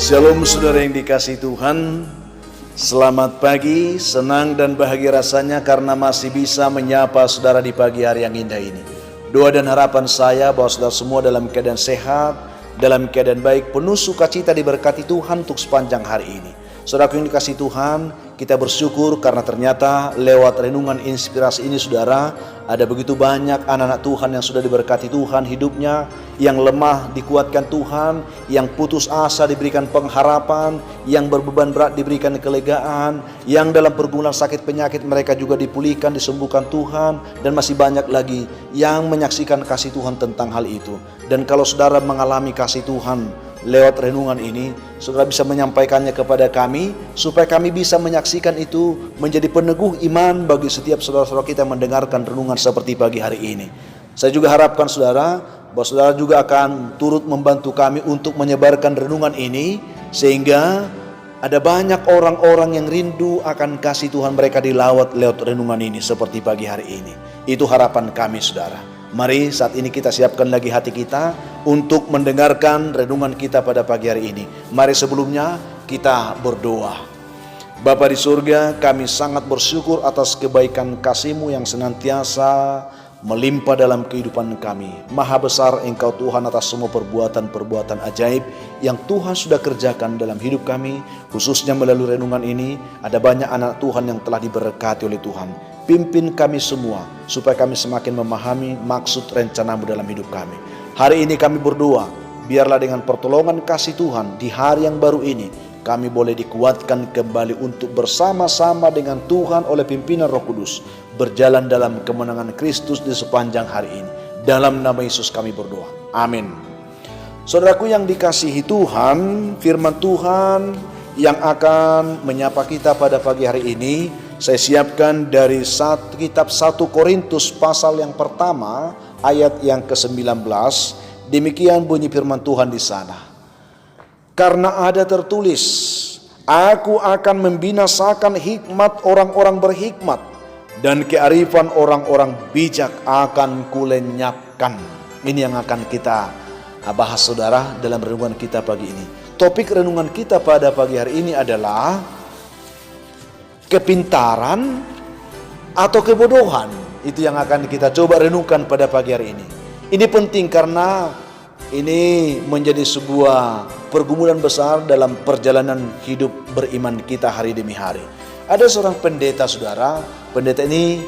Shalom saudara yang dikasihi Tuhan. Selamat pagi, senang dan bahagia rasanya karena masih bisa menyapa saudara di pagi hari yang indah ini. Doa dan harapan saya bahwa saudara semua dalam keadaan sehat, dalam keadaan baik, penuh sukacita diberkati Tuhan untuk sepanjang hari ini. Saudaraku yang dikasihi Tuhan, kita bersyukur karena ternyata lewat renungan inspirasi ini saudara, ada begitu banyak anak-anak Tuhan yang sudah diberkati Tuhan hidupnya, yang lemah dikuatkan Tuhan, yang putus asa diberikan pengharapan, yang berbeban berat diberikan kelegaan, yang dalam pergumulan sakit penyakit mereka juga dipulihkan, disembuhkan Tuhan, dan masih banyak lagi yang menyaksikan kasih Tuhan tentang hal itu. Dan kalau saudara mengalami kasih Tuhan lewat renungan ini, saudara bisa menyampaikannya kepada kami supaya kami bisa menyaksikan itu menjadi peneguh iman bagi setiap saudara-saudara kita yang mendengarkan renungan seperti pagi hari ini. Saya juga harapkan saudara bahwa saudara juga akan turut membantu kami untuk menyebarkan renungan ini, sehingga ada banyak orang-orang yang rindu akan kasih Tuhan mereka dilawat lewat renungan ini seperti pagi hari ini. Itu harapan kami saudara. Mari saat ini kita siapkan lagi hati kita untuk mendengarkan renungan kita pada pagi hari ini. Mari sebelumnya kita berdoa. Bapa di surga, kami sangat bersyukur atas kebaikan kasih-Mu yang senantiasa melimpah dalam kehidupan kami. Maha besar Engkau Tuhan atas semua perbuatan-perbuatan ajaib yang Tuhan sudah kerjakan dalam hidup kami. Khususnya melalui renungan ini, ada banyak anak Tuhan yang telah diberkati oleh Tuhan. Pimpin kami semua supaya kami semakin memahami maksud rencana-Mu dalam hidup kami. Hari ini kami berdoa, biarlah dengan pertolongan kasih Tuhan di hari yang baru ini, kami boleh dikuatkan kembali untuk bersama-sama dengan Tuhan oleh pimpinan Roh Kudus, berjalan dalam kemenangan Kristus di sepanjang hari ini. Dalam nama Yesus kami berdoa. Amin. Saudaraku yang dikasihi Tuhan, firman Tuhan yang akan menyapa kita pada pagi hari ini, saya siapkan dari kitab 1 Korintus pasal yang pertama, ayat yang ke-19. Demikian bunyi firman Tuhan di sana. Karena ada tertulis, aku akan membinasakan hikmat orang-orang berhikmat, dan kearifan orang-orang bijak akan kulenyapkan. Ini yang akan kita bahas saudara dalam renungan kita pagi ini. Topik renungan kita pada pagi hari ini adalah kepintaran atau kebodohan. Itu yang akan kita coba renungkan pada pagi hari ini. Ini penting karena ini menjadi sebuah pergumulan besar dalam perjalanan hidup beriman kita hari demi hari. Ada seorang pendeta saudara, pendeta ini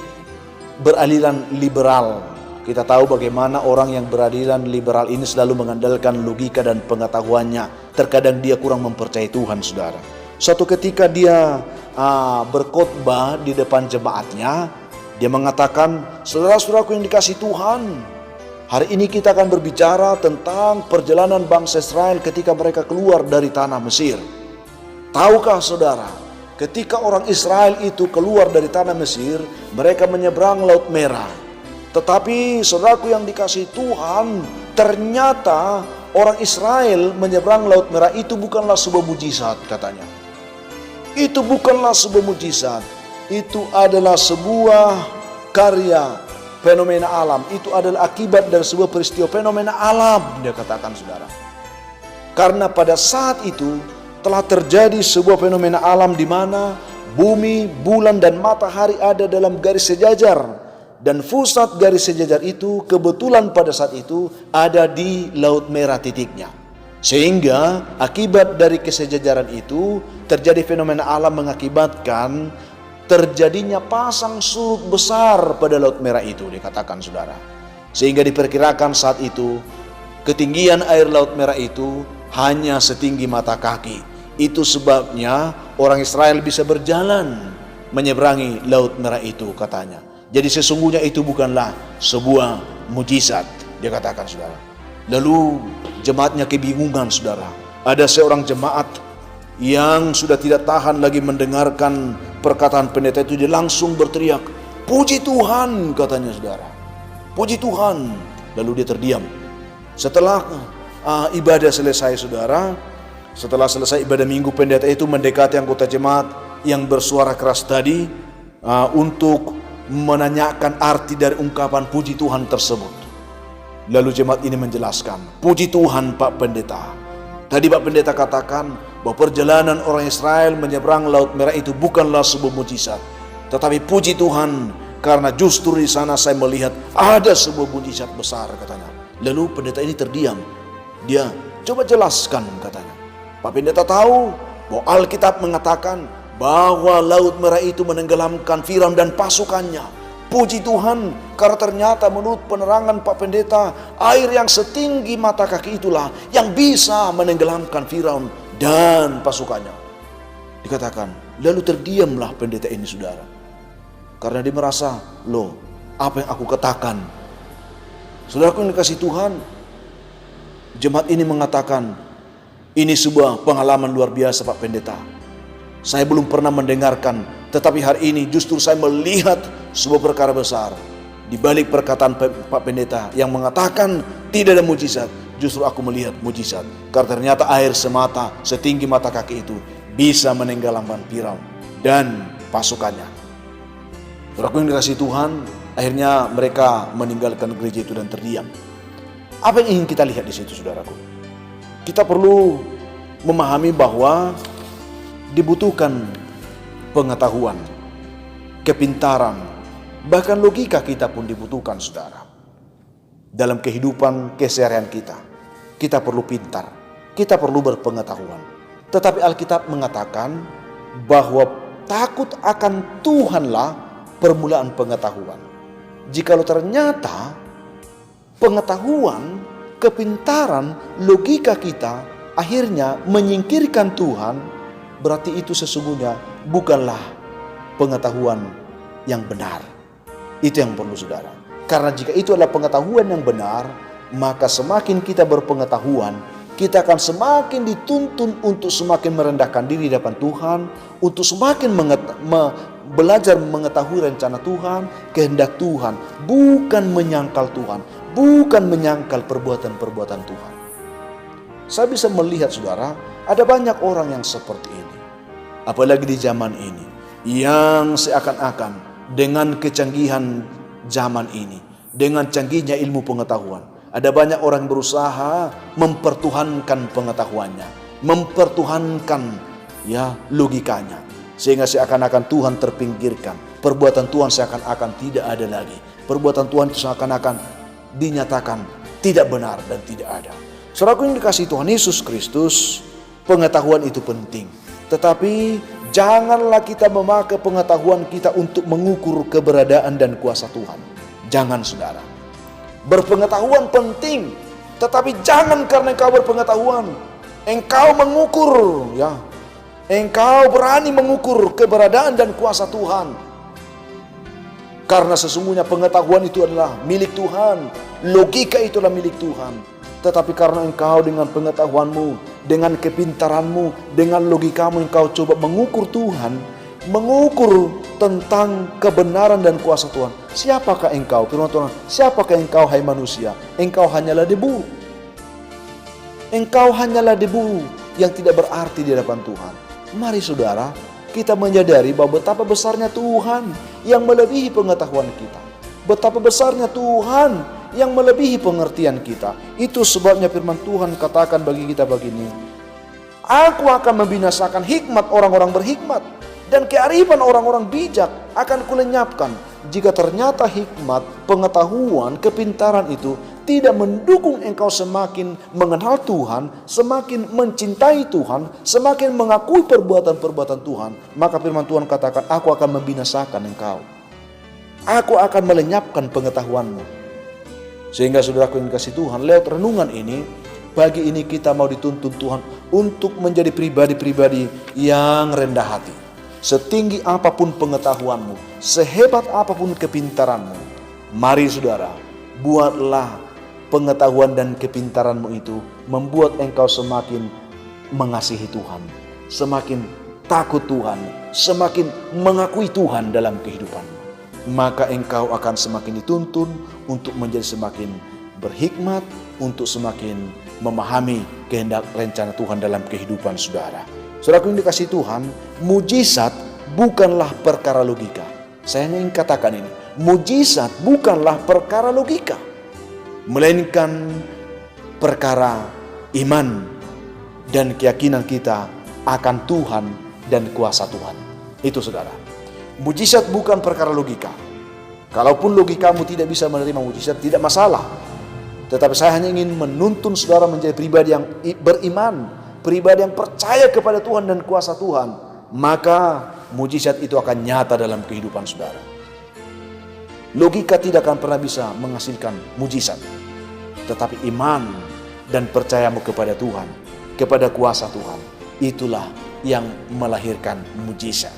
beraliran liberal. Kita tahu bagaimana orang yang beraliran liberal ini selalu mengandalkan logika dan pengetahuannya. Terkadang dia kurang mempercayai Tuhan saudara. Suatu ketika dia berkhotbah di depan jemaatnya, dia mengatakan, saudara-saudaraku yang dikasihi Tuhan, hari ini kita akan berbicara tentang perjalanan bangsa Israel ketika mereka keluar dari tanah Mesir. Tahukah saudara, ketika orang Israel itu keluar dari tanah Mesir, mereka menyeberang Laut Merah. Tetapi saudaraku yang dikasihi Tuhan, ternyata orang Israel menyeberang Laut Merah itu bukanlah sebuah mujizat katanya. Itu bukanlah sebuah mujizat. Itu adalah sebuah karya fenomena alam. Itu adalah akibat dari sebuah peristiwa fenomena alam, dia katakan saudara. Karena pada saat itu telah terjadi sebuah fenomena alam di mana bumi, bulan dan matahari ada dalam garis sejajar. Dan pusat garis sejajar itu kebetulan pada saat itu ada di Laut Merah titiknya. Sehingga akibat dari kesejajaran itu terjadi fenomena alam mengakibatkan terjadinya pasang surut besar pada Laut Merah itu, dikatakan saudara. Sehingga diperkirakan saat itu ketinggian air Laut Merah itu hanya setinggi mata kaki. Itu sebabnya orang Israel bisa berjalan menyeberangi Laut Merah itu katanya. Jadi sesungguhnya itu bukanlah sebuah mujizat, dia katakan saudara. Lalu jemaatnya kebingungan saudara. Ada seorang jemaat yang sudah tidak tahan lagi mendengarkan perkataan pendeta itu, dia langsung berteriak, puji Tuhan katanya saudara. Puji Tuhan. Lalu dia terdiam. Setelah ibadah selesai saudara, setelah selesai ibadah minggu, pendeta itu mendekati anggota jemaat yang bersuara keras tadi untuk menanyakan arti dari ungkapan puji Tuhan tersebut. Lalu jemaat ini menjelaskan, puji Tuhan Pak Pendeta. Tadi Pak Pendeta katakan bahwa perjalanan orang Israel menyeberang Laut Merah itu bukanlah sebuah mujizat. Tetapi puji Tuhan, karena justru di sana saya melihat ada sebuah mujizat besar katanya. Lalu pendeta ini terdiam. Dia coba jelaskan katanya. Pak Pendeta tahu bahwa Alkitab mengatakan bahwa Laut Merah itu menenggelamkan Firaun dan pasukannya. Puji Tuhan, karena ternyata menurut penerangan Pak Pendeta, air yang setinggi mata kaki itulah yang bisa menenggelamkan Firaun dan pasukannya. Dikatakan, lalu terdiamlah pendeta ini saudara. Karena dia merasa, loh, apa yang aku katakan? Saudaraku yang dikasih Tuhan, jemaat ini mengatakan, ini sebuah pengalaman luar biasa Pak Pendeta. Saya belum pernah mendengarkan, tetapi hari ini justru saya melihat sebuah perkara besar. Di balik perkataan Pak Pendeta yang mengatakan tidak ada mujizat, justru aku melihat mujizat. Karena ternyata air semata setinggi mata kaki itu bisa menenggelamkan Firaun dan pasukannya. Saudaraku yang dikasih Tuhan, akhirnya mereka meninggalkan gereja itu dan terdiam. Apa yang ingin kita lihat di situ saudaraku? Kita perlu memahami bahwa dibutuhkan pengetahuan, kepintaran, bahkan logika kita pun dibutuhkan saudara. Dalam kehidupan keseharian kita, kita perlu pintar, kita perlu berpengetahuan. Tetapi Alkitab mengatakan bahwa takut akan Tuhanlah permulaan pengetahuan. Jikalau ternyata pengetahuan, kepintaran, logika kita akhirnya menyingkirkan Tuhan, berarti itu sesungguhnya bukanlah pengetahuan yang benar. Itu yang perlu saudara. Karena jika itu adalah pengetahuan yang benar, maka semakin kita berpengetahuan, kita akan semakin dituntun untuk semakin merendahkan diri di hadapan Tuhan, untuk semakin belajar mengetahui rencana Tuhan, kehendak Tuhan, bukan menyangkal Tuhan, bukan menyangkal perbuatan-perbuatan Tuhan. Saya bisa melihat saudara, ada banyak orang yang seperti ini. Apalagi di zaman ini, yang seakan-akan dengan kecanggihan zaman ini, dengan canggihnya ilmu pengetahuan, ada banyak orang berusaha mempertuhankan pengetahuannya, mempertuhankan logikanya, sehingga seakan-akan Tuhan terpinggirkan. Perbuatan Tuhan seakan-akan tidak ada lagi. Perbuatan Tuhan itu seakan-akan dinyatakan tidak benar dan tidak ada. Saudaraku yang dikasihi Tuhan Yesus Kristus, pengetahuan itu penting. Tetapi janganlah kita memakai pengetahuan kita untuk mengukur keberadaan dan kuasa Tuhan. Jangan saudara. Berpengetahuan penting, tetapi jangan karena engkau berpengetahuan engkau mengukur engkau berani mengukur keberadaan dan kuasa Tuhan. Karena sesungguhnya pengetahuan itu adalah milik Tuhan, logika itu adalah milik Tuhan. Tetapi karena engkau dengan pengetahuanmu, dengan kepintaranmu, dengan logikamu engkau coba mengukur Tuhan, mengukur tentang kebenaran dan kuasa Tuhan. Siapakah engkau? Firman Tuhan, siapakah engkau hai manusia? Engkau hanyalah debu. Engkau hanyalah debu yang tidak berarti di hadapan Tuhan. Mari saudara, kita menyadari bahwa betapa besarnya Tuhan yang melebihi pengetahuan kita. Betapa besarnya Tuhan yang melebihi pengertian kita. Itu sebabnya firman Tuhan katakan bagi kita begini, aku akan membinasakan hikmat orang-orang berhikmat, dan kearifan orang-orang bijak akan kulenyapkan. Jika ternyata hikmat, pengetahuan, kepintaran itu tidak mendukung engkau semakin mengenal Tuhan, semakin mencintai Tuhan, semakin mengakui perbuatan-perbuatan Tuhan, maka firman Tuhan katakan, aku akan membinasakan engkau. Aku akan melenyapkan pengetahuanmu. Sehingga saudaraku yang dikasihi Tuhan, lewat renungan ini, pagi ini kita mau dituntun Tuhan untuk menjadi pribadi-pribadi yang rendah hati. Setinggi apapun pengetahuanmu, sehebat apapun kepintaranmu, mari saudara, buatlah pengetahuan dan kepintaranmu itu membuat engkau semakin mengasihi Tuhan, semakin takut Tuhan, semakin mengakui Tuhan dalam kehidupanmu. Maka engkau akan semakin dituntun untuk menjadi semakin berhikmat, untuk semakin memahami kehendak rencana Tuhan dalam kehidupan saudara. Saudaraku yang dikasihi Tuhan, mujizat bukanlah perkara logika. Saya ingin katakan ini, mujizat bukanlah perkara logika, melainkan perkara iman dan keyakinan kita akan Tuhan dan kuasa Tuhan. Itu saudara. Mujizat bukan perkara logika. Kalaupun logikamu tidak bisa menerima mujizat, tidak masalah. Tetapi saya hanya ingin menuntun saudara menjadi pribadi yang beriman, pribadi yang percaya kepada Tuhan dan kuasa Tuhan. Maka mujizat itu akan nyata dalam kehidupan saudara. Logika tidak akan pernah bisa menghasilkan mujizat. Tetapi iman dan percayamu kepada Tuhan, kepada kuasa Tuhan, itulah yang melahirkan mujizat.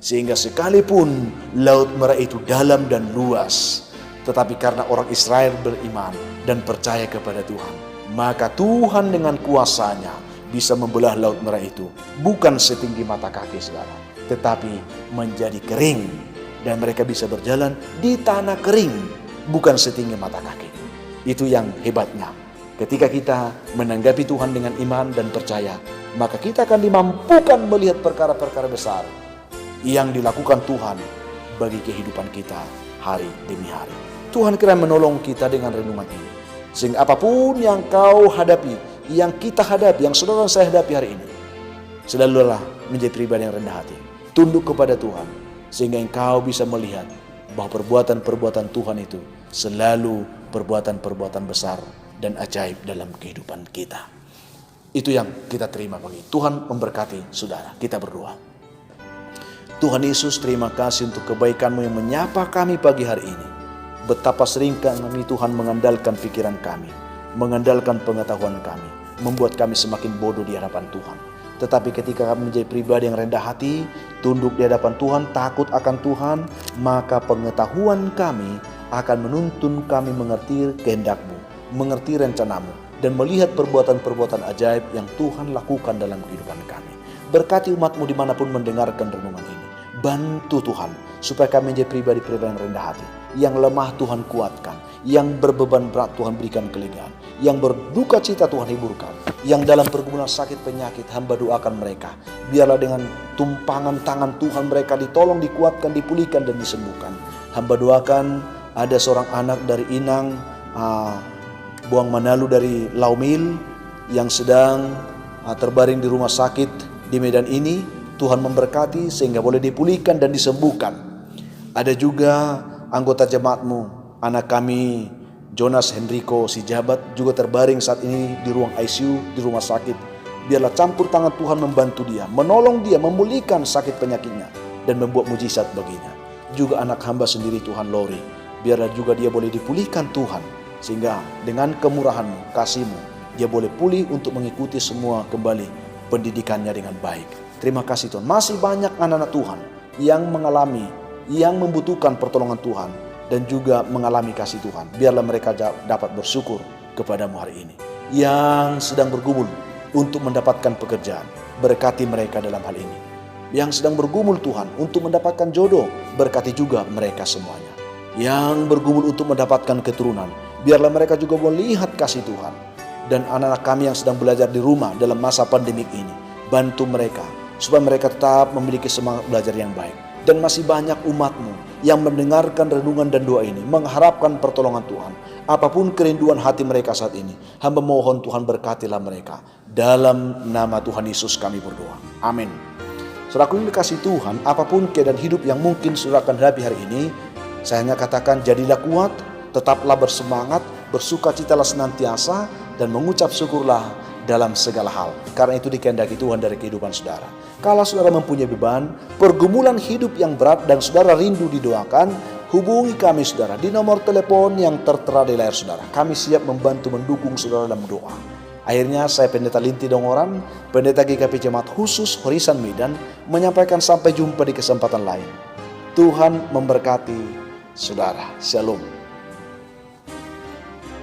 Sehingga sekalipun Laut Merah itu dalam dan luas, tetapi karena orang Israel beriman dan percaya kepada Tuhan, maka Tuhan dengan kuasanya bisa membelah Laut Merah itu bukan setinggi mata kaki saudara, tetapi menjadi kering, dan mereka bisa berjalan di tanah kering, bukan setinggi mata kaki. Itu yang hebatnya. Ketika kita menanggapi Tuhan dengan iman dan percaya, maka kita akan dimampukan melihat perkara-perkara besar yang dilakukan Tuhan bagi kehidupan kita hari demi hari. Tuhan kiranya menolong kita dengan renungan ini, sehingga apapun yang kau hadapi, yang kita hadapi, yang saudara saya hadapi hari ini, selalulah menjadi pribadi yang rendah hati, tunduk kepada Tuhan, sehingga engkau bisa melihat bahwa perbuatan-perbuatan Tuhan itu selalu perbuatan-perbuatan besar dan ajaib dalam kehidupan kita. Itu yang kita terima pagi. Tuhan memberkati saudara. Kita berdoa. Tuhan Yesus, terima kasih untuk kebaikan-Mu yang menyapa kami pagi hari ini. Betapa sering kami Tuhan mengandalkan pikiran kami, mengandalkan pengetahuan kami, membuat kami semakin bodoh di hadapan Tuhan. Tetapi ketika kami menjadi pribadi yang rendah hati, tunduk di hadapan Tuhan, takut akan Tuhan, maka pengetahuan kami akan menuntun kami mengerti kehendak-Mu, mengerti rencana-Mu, dan melihat perbuatan-perbuatan ajaib yang Tuhan lakukan dalam kehidupan kami. Berkati umat-Mu dimanapun mendengarkan renungan ini. Bantu Tuhan, supaya kami menjadi pribadi-pribadi yang rendah hati. Yang lemah Tuhan kuatkan, yang berbeban berat Tuhan berikan kelegaan, yang berduka cita Tuhan hiburkan, yang dalam pergumulan sakit penyakit hamba doakan mereka. Biarlah dengan tumpangan tangan Tuhan mereka ditolong, dikuatkan, dipulihkan, dan disembuhkan. Hamba doakan ada seorang anak dari Inang, Buang Manalu dari Laumil, yang sedang terbaring di rumah sakit di Medan ini. Tuhan memberkati sehingga boleh dipulihkan dan disembuhkan. Ada juga anggota jemaat-Mu, anak kami Jonas Henrico Sijabat juga terbaring saat ini di ruang ICU di rumah sakit. Biarlah campur tangan Tuhan membantu dia, menolong dia, memulihkan sakit penyakitnya, dan membuat mujizat baginya. Juga anak hamba sendiri Tuhan Lori, biarlah juga dia boleh dipulihkan Tuhan, sehingga dengan kemurahan-Mu, kasih-Mu, dia boleh pulih untuk mengikuti semua kembali pendidikannya dengan baik. Terima kasih Tuhan. Masih banyak anak-anak Tuhan yang mengalami, yang membutuhkan pertolongan Tuhan, dan juga mengalami kasih Tuhan. Biarlah mereka dapat bersyukur kepada-Mu hari ini. Yang sedang bergumul untuk mendapatkan pekerjaan, berkati mereka dalam hal ini. Yang sedang bergumul Tuhan untuk mendapatkan jodoh, berkati juga mereka semuanya. Yang bergumul untuk mendapatkan keturunan, biarlah mereka juga melihat kasih Tuhan. Dan anak-anak kami yang sedang belajar di rumah dalam masa pandemik ini, bantu mereka supaya mereka tetap memiliki semangat belajar yang baik. Dan masih banyak umat-Mu yang mendengarkan renungan dan doa ini, mengharapkan pertolongan Tuhan. Apapun kerinduan hati mereka saat ini, hamba mohon Tuhan berkatilah mereka. Dalam nama Tuhan Yesus kami berdoa. Amin. Saudaraku yang dikasihi Tuhan, apapun keadaan hidup yang mungkin saudara akan hadapi hari ini, saya hanya katakan jadilah kuat, tetaplah bersemangat, bersukacitalah senantiasa, dan mengucap syukurlah dalam segala hal. Karena itu dikehendaki Tuhan dari kehidupan saudara. Kalau saudara mempunyai beban, pergumulan hidup yang berat, dan saudara rindu didoakan, hubungi kami saudara di nomor telepon yang tertera di layar saudara. Kami siap membantu mendukung saudara dalam doa. Akhirnya saya Pendeta Linti Dongoran, Pendeta GKP Jemaat Khusus Horisan Medan, menyampaikan sampai jumpa di kesempatan lain. Tuhan memberkati saudara. Shalom.